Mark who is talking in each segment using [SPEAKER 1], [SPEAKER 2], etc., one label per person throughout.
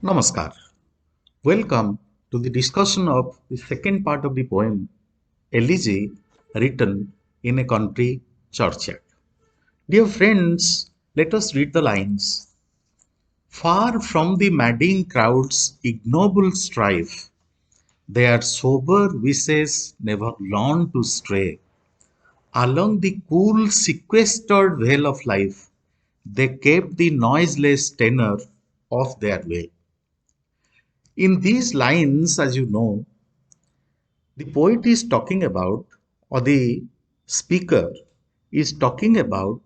[SPEAKER 1] Namaskar. Welcome to the discussion of the second part of the poem Elegy written in a country churchyard. Dear friends, let us read the lines. Far from the madding crowd's ignoble strife, their sober wishes never learn to stray. Along the cool sequestered vale of life, they kept the noiseless tenor of their way. In these lines, as you know, the poet is talking about, or the speaker is talking about,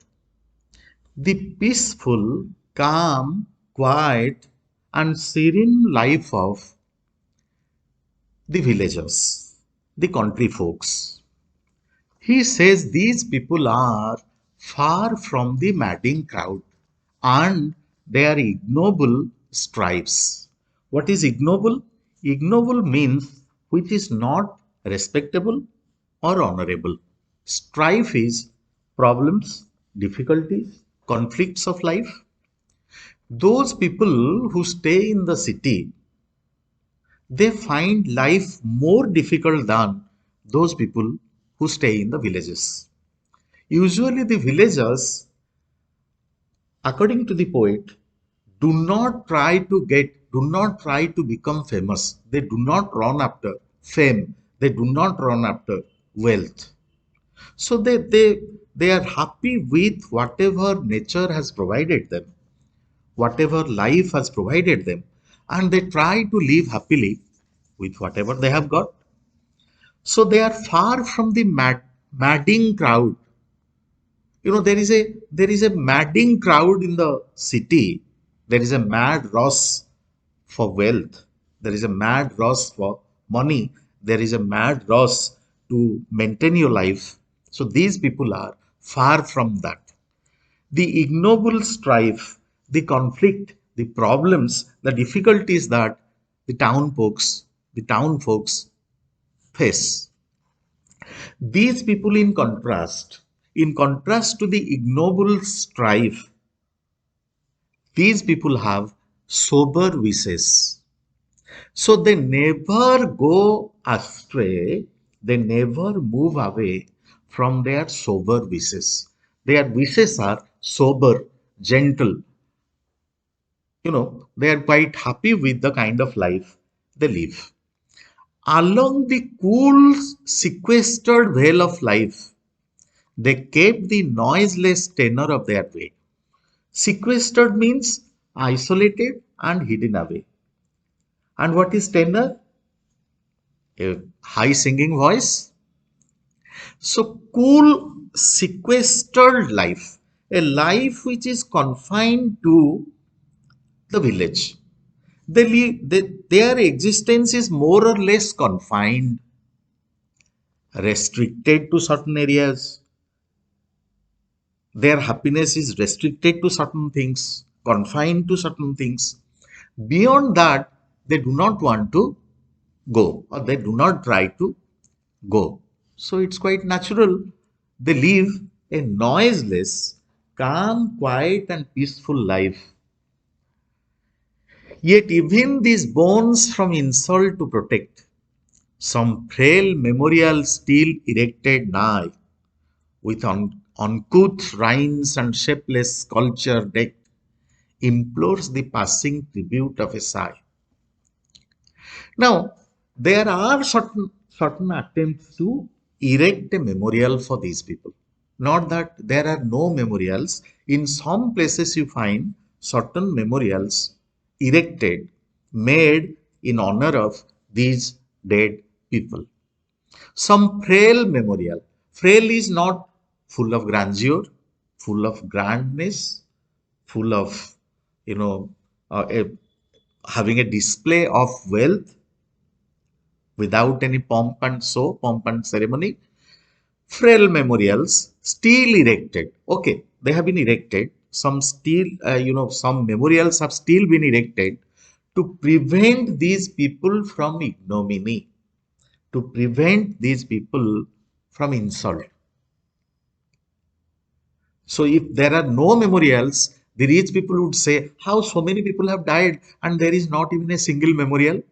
[SPEAKER 1] the peaceful, calm, quiet, and serene life of the villagers, the country folks. He says these people are far from the madding crowd and their ignoble stripes. What is ignoble? Ignoble means which is not respectable or honorable. Strife is problems, difficulties, conflicts of life. Those people who stay in the city, they find life more difficult than those people who stay in the villages. Usually, the villagers, according to the poet, do not try to become famous. They do not run after fame. They do not run after wealth. So they are happy with whatever nature has provided them, whatever life has provided them, and they try to live happily with whatever they have got. So they are far from the madding crowd. There is a madding crowd in the city. There is a mad rush for wealth. There is a mad rush for money. There is a mad rush to maintain your life. So these people are far from that. The ignoble strife, the conflict, the problems, the difficulties that the town folks face. These people, in contrast to the ignoble strife, these people have sober wishes. So they never go astray, they never move away from their sober wishes. Their wishes are sober, gentle. They are quite happy with the kind of life they live. Along the cool, sequestered vale of life, they kept the noiseless tenor of their way. Sequestered means isolated and hidden away. And what is tenor? A high singing voice. So, cool, sequestered life, a life which is confined to the village. Their existence is more or less confined, restricted to certain areas. Their happiness is restricted to certain things, confined to certain things. Beyond that, they do not want to go, or they do not try to go. So it's quite natural. They live a noiseless, calm, quiet, and peaceful life. Yet, even these bones from insult to protect, some frail memorial still erected nigh, with uncouth rhymes and shapeless sculpture decked, implores the passing tribute of a sigh. Now, there are certain attempts to erect a memorial for these people. Not that there are no memorials. In some places, you find certain memorials erected, made in honor of these dead people. Some frail memorial. Frail is not full of grandeur, full of grandness, full of, you know, uh, a, having a display of wealth without any pomp and ceremony. Frail memorials still erected. Okay, they have been erected. Some memorials have still been erected to prevent these people from ignominy, to prevent these people from insult. So if there are no memorials, The rich people would say, how so many people have died and there is not even a single memorial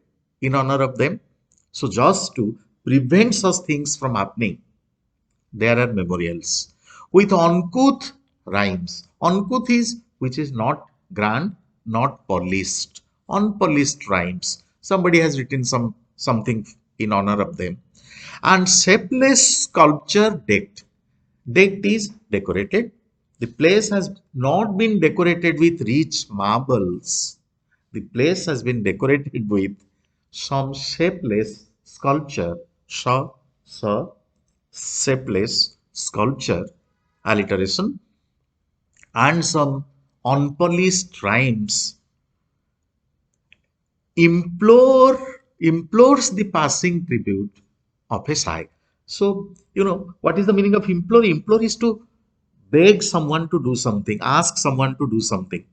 [SPEAKER 1] in honor of them. So just to prevent such things from happening, there are memorials with uncouth rhymes. Uncouth is which is not grand, not polished. Unpolished rhymes. Somebody has written something in honor of them. And shapeless sculpture decked. Decked is decorated. The place has not been decorated with rich marbles. The place has been decorated with some shapeless sculpture. Sha, shapeless sculpture, alliteration, and some unpolished rhymes implores the passing tribute of a sigh. So, what is the meaning of implore? Implore is to beg someone to do something, ask someone to do something.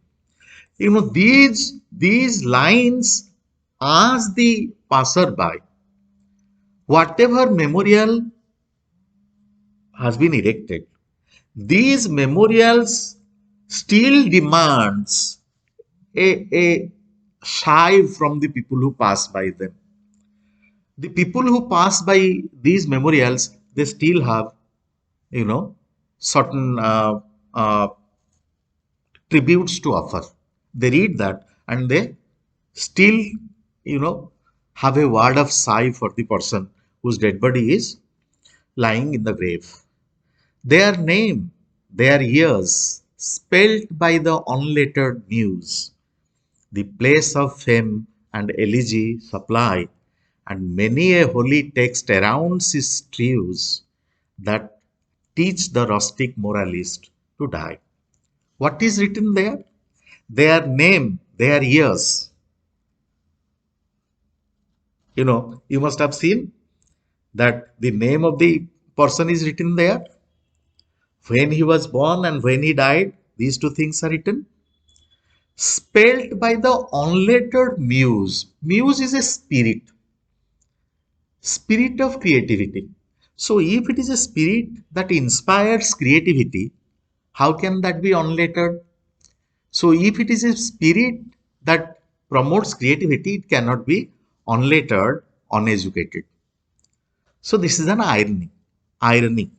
[SPEAKER 1] These lines ask the passerby, whatever memorial has been erected, these memorials still demands a sigh from the people who pass by them. The people who pass by these memorials, they still have, certain tributes to offer. They read that and they still, you know, have a word of sigh for the person whose dead body is lying in the grave. Their name, their years, spelt by the unlettered muse, the place of fame and elegy supply, and many a holy text around his trees that teach the rustic moralist to die. What is written there? Their name, their years. You must have seen that the name of the person is written there. When he was born and when he died, these two things are written. Spelled by the unlettered muse. Muse is a spirit of creativity. So if it is a spirit that inspires creativity, how can that be unlettered? So if it is a spirit that promotes creativity, it cannot be unlettered, uneducated. So this is an irony. Irony.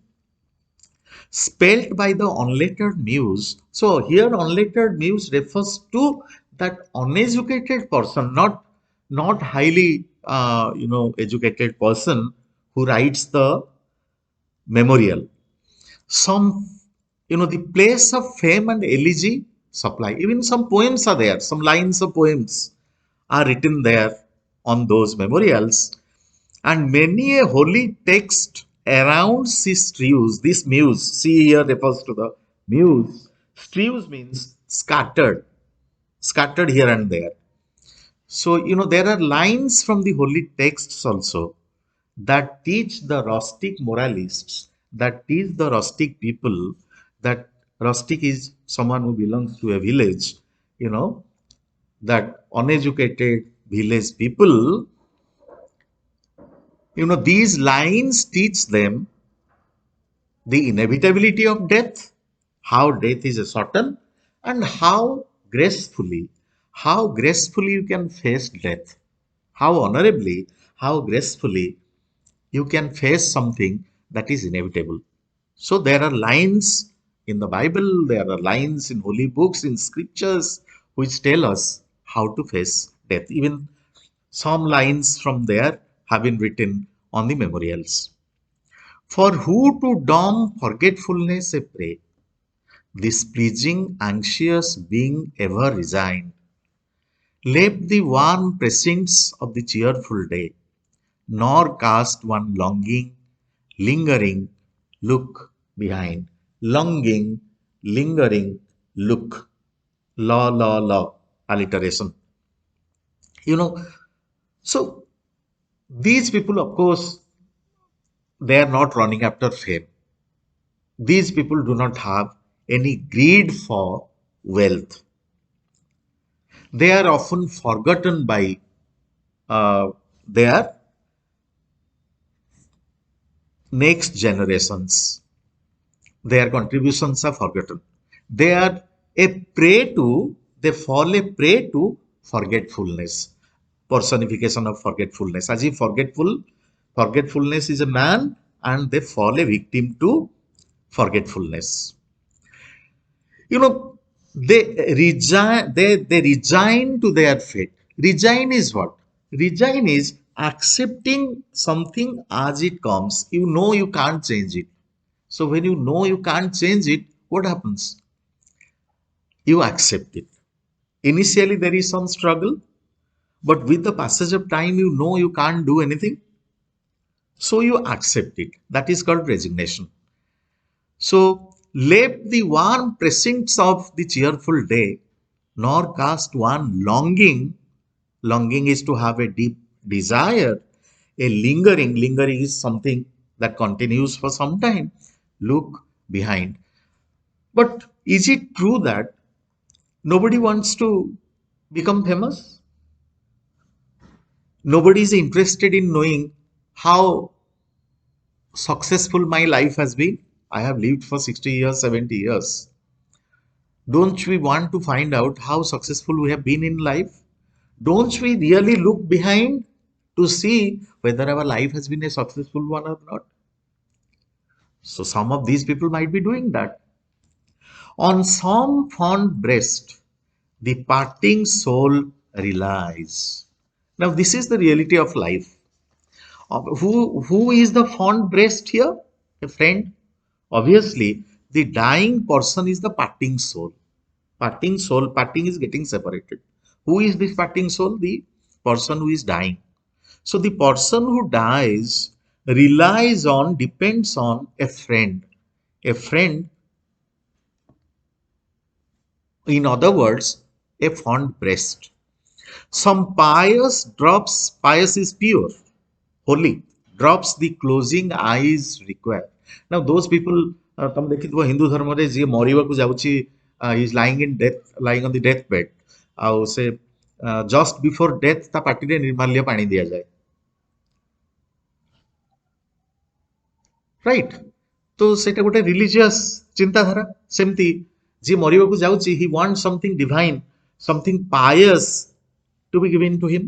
[SPEAKER 1] Spelt by the unlettered muse. So here unlettered muse refers to that uneducated person, not highly educated person who writes the memorial. Some the place of fame and elegy supply. Even some poems are there. Some lines of poems are written there on those memorials, and many a holy text around his strews. This muse, see here refers to the muse. Strews means scattered here and there. So, there are lines from the holy texts also that teach the rustic moralists, that teach the rustic people that rustic is someone who belongs to a village, that uneducated village people, these lines teach them the inevitability of death, how death is certain, and how gracefully you can face death, how honorably, how gracefully you can face something that is inevitable. So there are lines in the Bible, there are lines in holy books, in scriptures, which tell us how to face death. Even some lines from there have been written on the memorials. For who to dumb forgetfulness a prey, displeasing, anxious being ever resigned, left the warm precincts of the cheerful day, nor cast one lingering look behind. Longing, lingering look. Law, alliteration. You know, so these people, of course, they are not running after fame. These people do not have any greed for wealth. They are often forgotten by their next generations. Their contributions are forgotten. They are A prey to, they fall a prey to forgetfulness. Personification of forgetfulness. As if forgetfulness is a man and they fall a victim to forgetfulness. You know, they resign to their fate. Resign is what? Resign is accepting something as it comes. You know you can't change it. So when you know you can't change it, what happens? You accept it. Initially there is some struggle, but with the passage of time you know you can't do anything. So you accept it. That is called resignation. So left the warm precincts of the cheerful day, nor cast one longing. Longing is to have a deep desire, a lingering. Lingering is something that continues for some time. Look behind. But is it true that nobody wants to become famous? Nobody is interested in knowing how successful my life has been. I have lived for 60 years, 70 years. Don't we want to find out how successful we have been in life? Don't we really look behind to see whether our life has been a successful one or not? So some of these people might be doing that. On some fond breast, the parting soul relies. Now this is the reality of life. Who is the fond breast here? A friend. Obviously, the dying person is the parting soul. Parting soul, parting is getting separated. Who is this parting soul? The person who is dying. So the person who dies relies on, depends on a friend. A friend, in other words, a fond breast. Some pious drops, pious is pure, holy, drops the closing eyes require. Now those people, ତମେ ଦେଖିଥିବ ହିନ୍ଦୁ ଧର୍ମରେ ଯିଏ ମରିବାକୁ ଯାଉଛି, is lying in death, lying on the death bed, ଆଉ ସେ just before death ତା ପାଟିରେ ନିର୍ମାଲ୍ୟ ପାଣି ଦିଆଯାଏ, right? ତ ସେଇଟା ଗୋଟେ ରିଲିଜିୟସ୍ ଚିନ୍ତାଧାରା। ସେମିତି ଯିଏ ମରିବାକୁ ଯାଉଛି, he wants something divine, something pious to be given to him।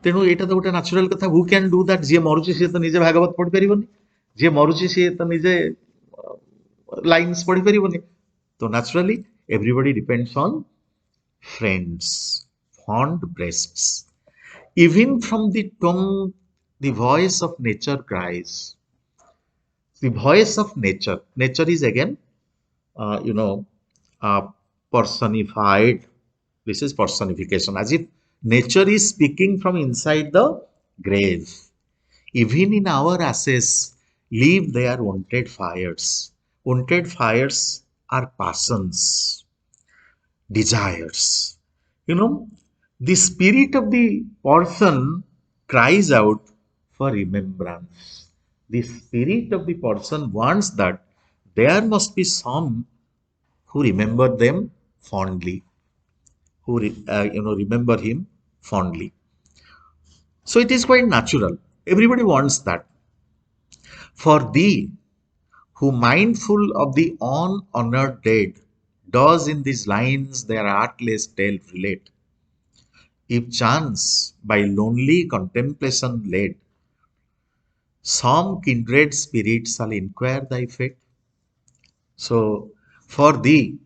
[SPEAKER 1] ତେଣୁ ଏଇଟା ତ ଗୋଟେ ନ୍ୟାଚୁରାଲ କଥା। Who can do that? ଯିଏ ମରୁଛି ସିଏ ତ ନିଜେ ଭାଗବତ ପଢିପାରିବନି, ଯିଏ ମରୁଛି ସିଏ ତ ନିଜେ ଲାଇନ୍ସ ପଢିପାରିବନି। ତ naturally everybody depends on friends, fond breasts. Even from the tongue, the voice of nature cries. The voice of nature. Nature is again, uh, you know, uh, personified. This is personification, as if nature is speaking from inside the grave. Even in our ashes, leave their wanted fires. Wanted fires are passions, desires. You know, the spirit of the person cries out for remembrance. The spirit of the person wants that there must be some who remember them fondly, who remember him fondly. So it is quite natural. Everybody wants that. For thee, who mindful of the unhonored dead, does in these lines their artless tale relate. If chance by lonely contemplation led, some kindred spirit shall inquire thy fate. So, for thee,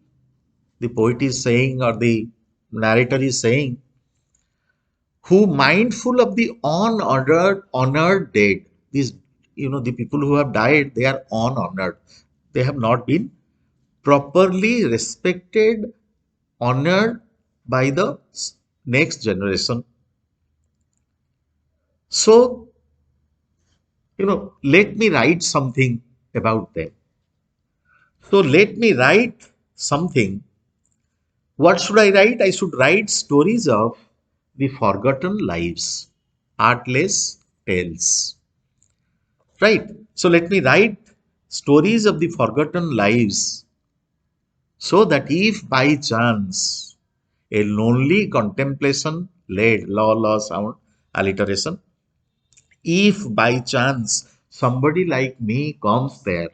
[SPEAKER 1] the poet is saying, or the narrator is saying, who mindful of the honored dead. These, the people who have died, they are unhonored. They have not been properly respected, honored by the next generation. So, let me write something about them. So let me write something. What should I write? I should write stories of the forgotten lives, artless tales. Right? So let me write stories of the forgotten lives, so that if by chance a lonely contemplation led, law sound, alliteration, if by chance somebody like me comes there,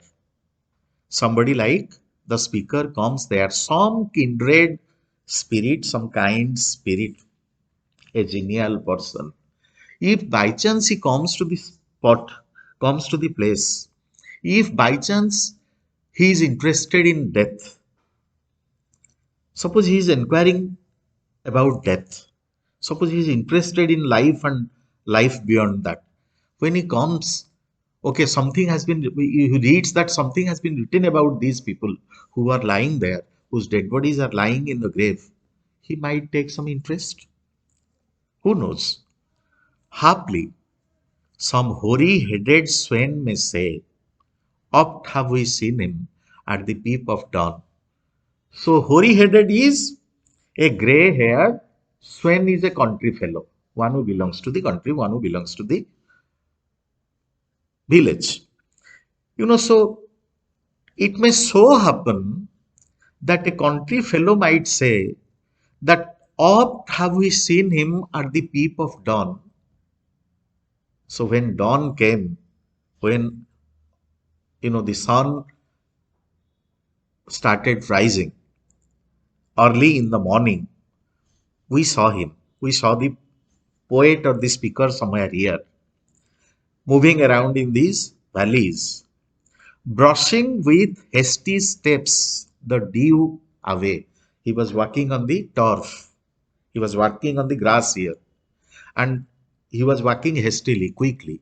[SPEAKER 1] somebody like the speaker comes there, some kindred spirit, some kind spirit, a genial person. If by chance he comes to the spot, comes to the place, if by chance he is interested in death, suppose he is inquiring about death, suppose he is interested in life and life beyond that. When he comes, okay, something has been, he reads that something has been written about these people who are lying there, whose dead bodies are lying in the grave. He might take some interest. Who knows? Haply, some hoary-headed swain may say, oft have we seen him at the peep of dawn. So, hoary-headed is a grey-haired, swain is a country fellow, one who belongs to the country, one who belongs to the village. So it may so happen that a country fellow might say that oft have we seen him at the peep of dawn. So when dawn came, when the sun started rising early in the morning, we saw him. We saw the poet or the speaker somewhere here, moving around in these valleys, brushing with hasty steps the dew away. He was walking on the turf. He was walking on the grass here. And he was walking hastily, quickly.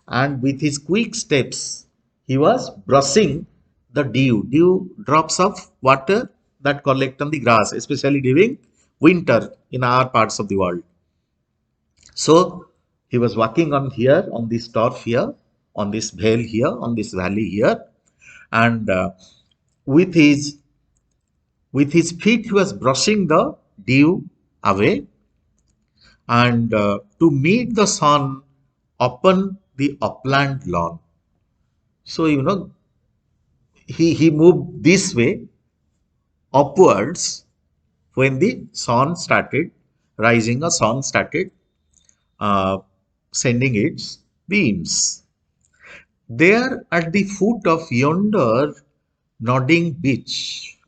[SPEAKER 1] And with his quick steps, he was brushing the dew drops of water that collect on the grass, especially during winter in our parts of the world. So he was walking on here, on this turf here, on this vale here, on this valley here, and with his feet he was brushing the dew away, and to meet the sun upon the upland lawn. So he moved this way upwards when the sun started rising, or sun started uh, sending its beams. There at the foot of yonder nodding beech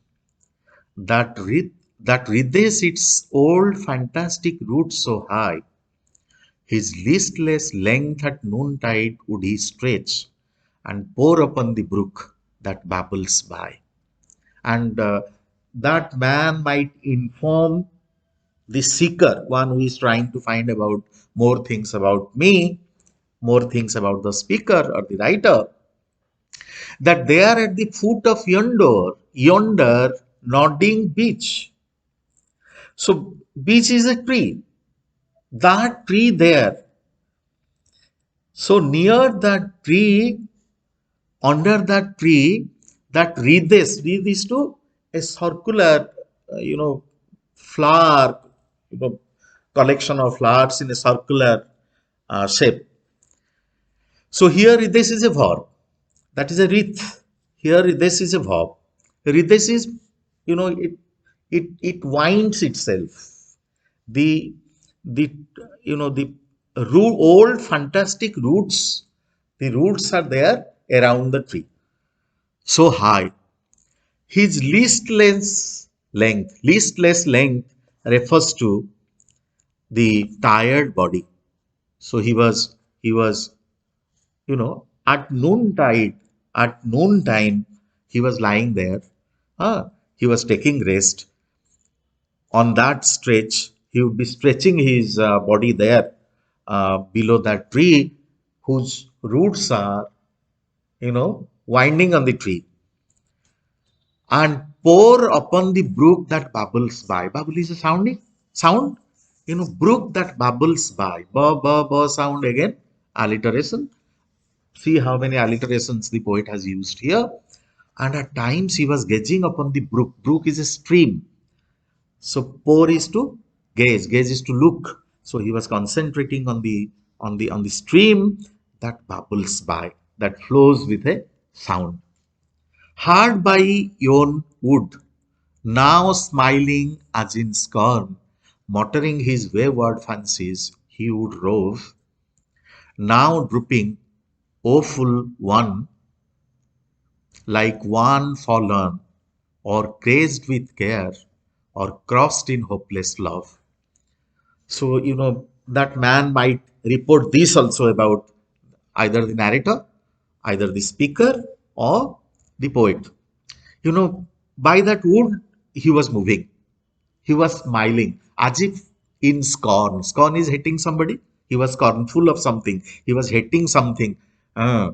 [SPEAKER 1] that wreathes its old fantastic roots so high, his listless length at noontide would he stretch and pour upon the brook that babbles by. And that man might inform the seeker, one who is trying to find about more things about me, more things about the speaker or the writer, that they are at the foot of yonder nodding beech. So beech is a tree. That tree there. So near that tree, under that tree, that wreath is to a circular, flower, collection of flowers in a circular shape. So here this is a verb. That is a wreath. Here this is a verb. Wreath is, it winds itself. The the the old fantastic roots. The roots are there around the tree, so high. His listless length refers to the tired body. So he was at noontime, he was lying there. He was taking rest. On that stretch, he would be stretching his body there below that tree, whose roots are, winding on the tree, and pour upon the brook that bubbles by. Bubble is a sound. Brook that bubbles by. Ba ba ba sound again. Alliteration. See how many alliterations the poet has used here. And at times he was gazing upon the brook. Brook is a stream. So pour is to gaze is to look. So he was concentrating on the stream that bubbles by, that flows with a sound. Hard by yon wood, now smiling as in scorn, muttering his wayward fancies, he would rove, now drooping, woeful one, like one fallen. or crazed with care, or crossed in hopeless love. So, that man might report this also about either the narrator, either the speaker, or the poet. You know, by that wood, he was moving. He was smiling as if in scorn. Scorn is hating somebody. He was scornful of something. He was hating something. Uh,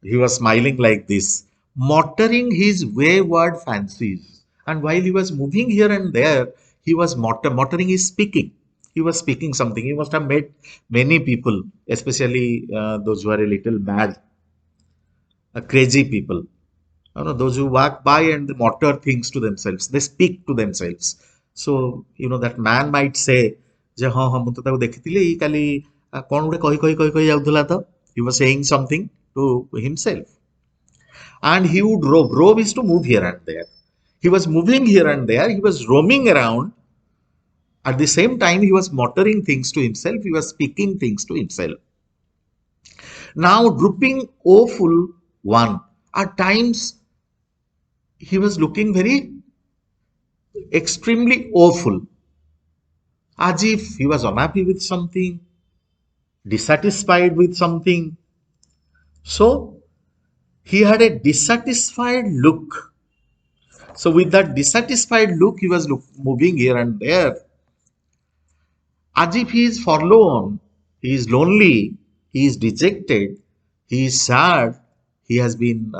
[SPEAKER 1] he was smiling like this, muttering his wayward fancies. And while he was moving here and there, he was muttering is speaking. He was speaking something. He must have met many people, especially those who are a little mad, crazy people. Those who walk by and they mutter things to themselves. They speak to themselves. So, that man might say, ଯେ ହଁ ହଁ ମୁଁ ତ ତାକୁ ଦେଖିଥିଲି କାଲି କଣ ଗୋଟେ କହି କହି କହି କହି ଯାଉଥିଲା ତ. He was saying something to himself. And he would rove. Rove is to move here and there. He was moving here and there. He was roaming around. At the same time, he was muttering things to himself. He was speaking things to himself. Now, drooping, woeful one. At times, he was looking very extremely awful, as if he was unhappy with something, dissatisfied with something. So he had a dissatisfied look. So with that dissatisfied look, he was moving here and there, as if he is forlorn, he is lonely, he is dejected, he is sad, he has been,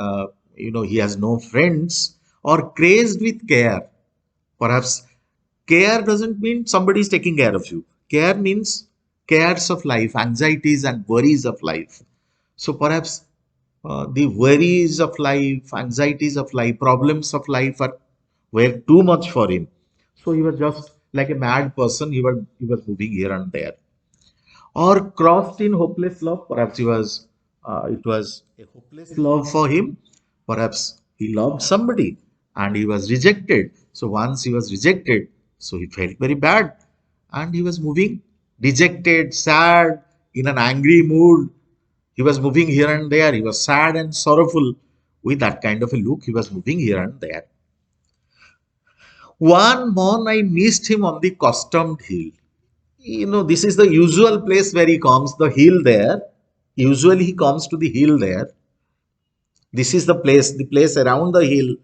[SPEAKER 1] he has no friends, or crazed with care. Perhaps care doesn't mean somebody is taking care of you. Care means cares of life, anxieties and worries of life. So perhaps the worries of life, anxieties of life, problems of life were too much for him. So he was just like a mad person. He was moving here and there, or crossed in hopeless love. Perhaps it was a hopeless love for him. Perhaps he loved somebody and he was rejected. So once he was rejected, so he felt very bad and he was moving dejected, sad, in an angry mood. He was moving here and there. He was sad and sorrowful. With that kind of a look, he was moving here and there. One morn I missed him on the customed hill. This is the usual place where he comes, the hill there. Usually he comes to the hill there. This is the place around the hill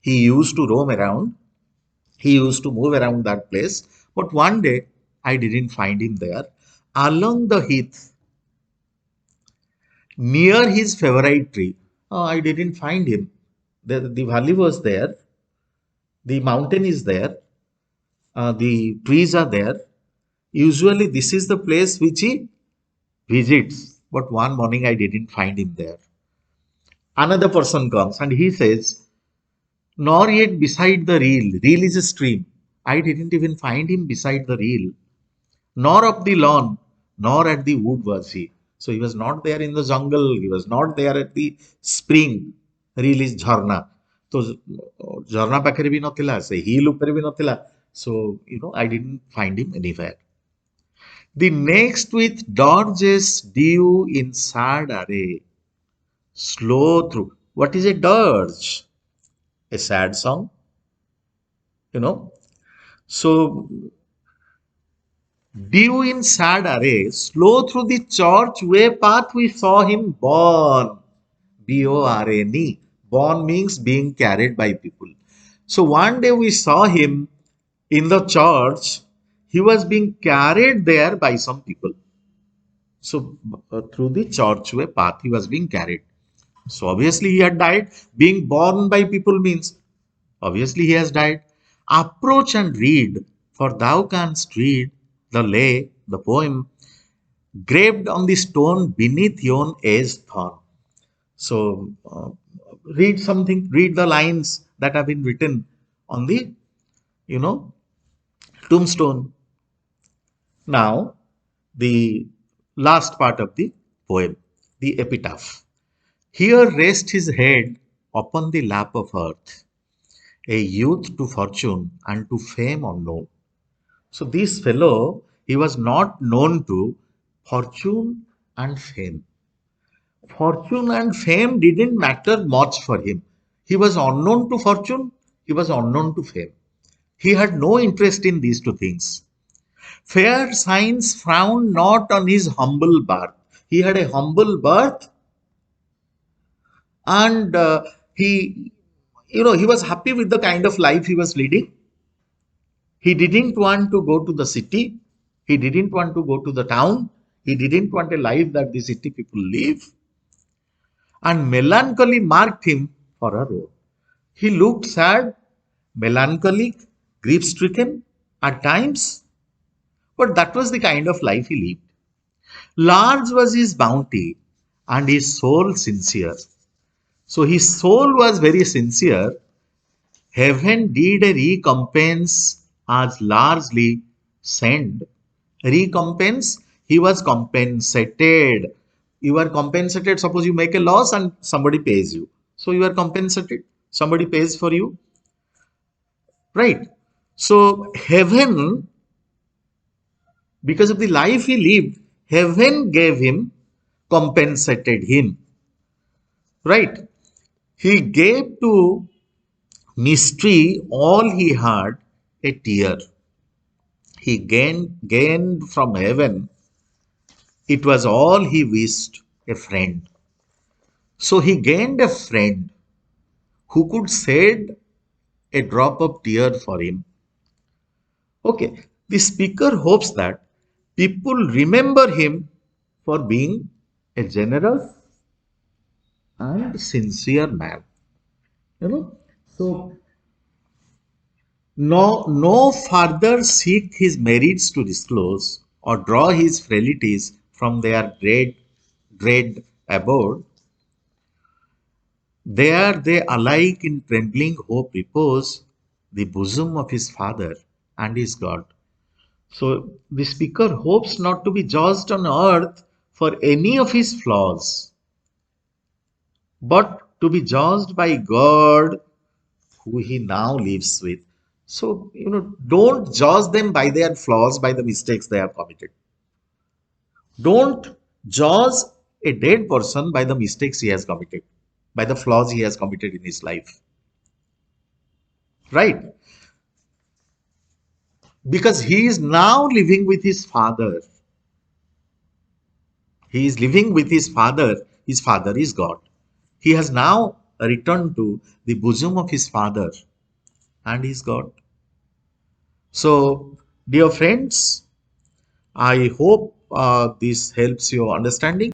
[SPEAKER 1] he used to roam around. He used to move around that place. But one day I didn't find him there. Along the heath, near his favorite tree, I didn't find him. The valley was there. The mountain is there. The trees are there. Usually this is the place which he visits, but one morning I didn't find him there. Another person comes and he says, nor yet beside the reel. Reel is a stream. I didn't even find him beside the reel. Nor up the lawn, nor at the wood was he. So he was not there in the jungle. He was not there at the spring. Reel is jharna. So jharna pakhre bhi nathila, se heel upare bhi nathila. So, I didn't find him anywhere. The next with dodges dew in sad array, slow through. What is a dirge? A sad song, you know. So, dew in sad array, slow through the church way path we saw him borne. B-O-R-N-E. Borne means being carried by people. So, one day we saw him in the church. He was being carried there by some people. So, through the churchway path, he was being carried. So, obviously, he had died. Being born by people means, obviously, he has died. Approach and read, for thou canst read the lay, the poem, graved on the stone beneath yon edge thorn. So, read something, read the lines that have been written on the, you know, tombstone. Now, the last part of the poem, the epitaph. Here rests his head upon the lap of earth, a youth to fortune and to fame unknown. So this fellow, he was not known to fortune and fame. Fortune and fame didn't matter much for him. He was unknown to fortune, He was unknown to fame. He had no interest in these two things. Fair signs frowned not on his humble birth. He had a humble birth, and he was happy with the kind of life he was leading. He didn't want to go to the city. He didn't want to go to the town. He didn't want a life that the city people live. And melancholy marked him for a role. He looked sad, melancholic, grief stricken at times, but that was the kind of life he lived. Large was his bounty and his soul sincere. So his soul was very sincere. Heaven did a recompense as largely sent. Recompense, he was compensated. You are compensated. Suppose you make a loss and somebody pays you. So you are compensated. Somebody pays for you. Right. So heaven, because of the life he lived, heaven gave him, compensated him. Right. He gave to mystery all he had, a tear. He gained from heaven. It was all he wished, a friend. So he gained a friend who could shed a drop of tear for him. Okay, the speaker hopes that people remember him for being a generous and sincere man. You know, so no further seek his merits to disclose or draw his frailties from their dread abode. There they alike in trembling hope repose the bosom of his Father and his God. So the speaker hopes not to be judged on earth for any of his flaws, but to be judged by God who he now lives with. So, don't judge them by their flaws, by the mistakes they have committed. Don't judge a dead person by the mistakes he has committed, by the flaws he has committed in his life. Right? Because he is now living with his Father. He is living with his Father. His Father is God. He has now returned to the bosom of his Father and his God. So, dear friends, I hope this helps your understanding.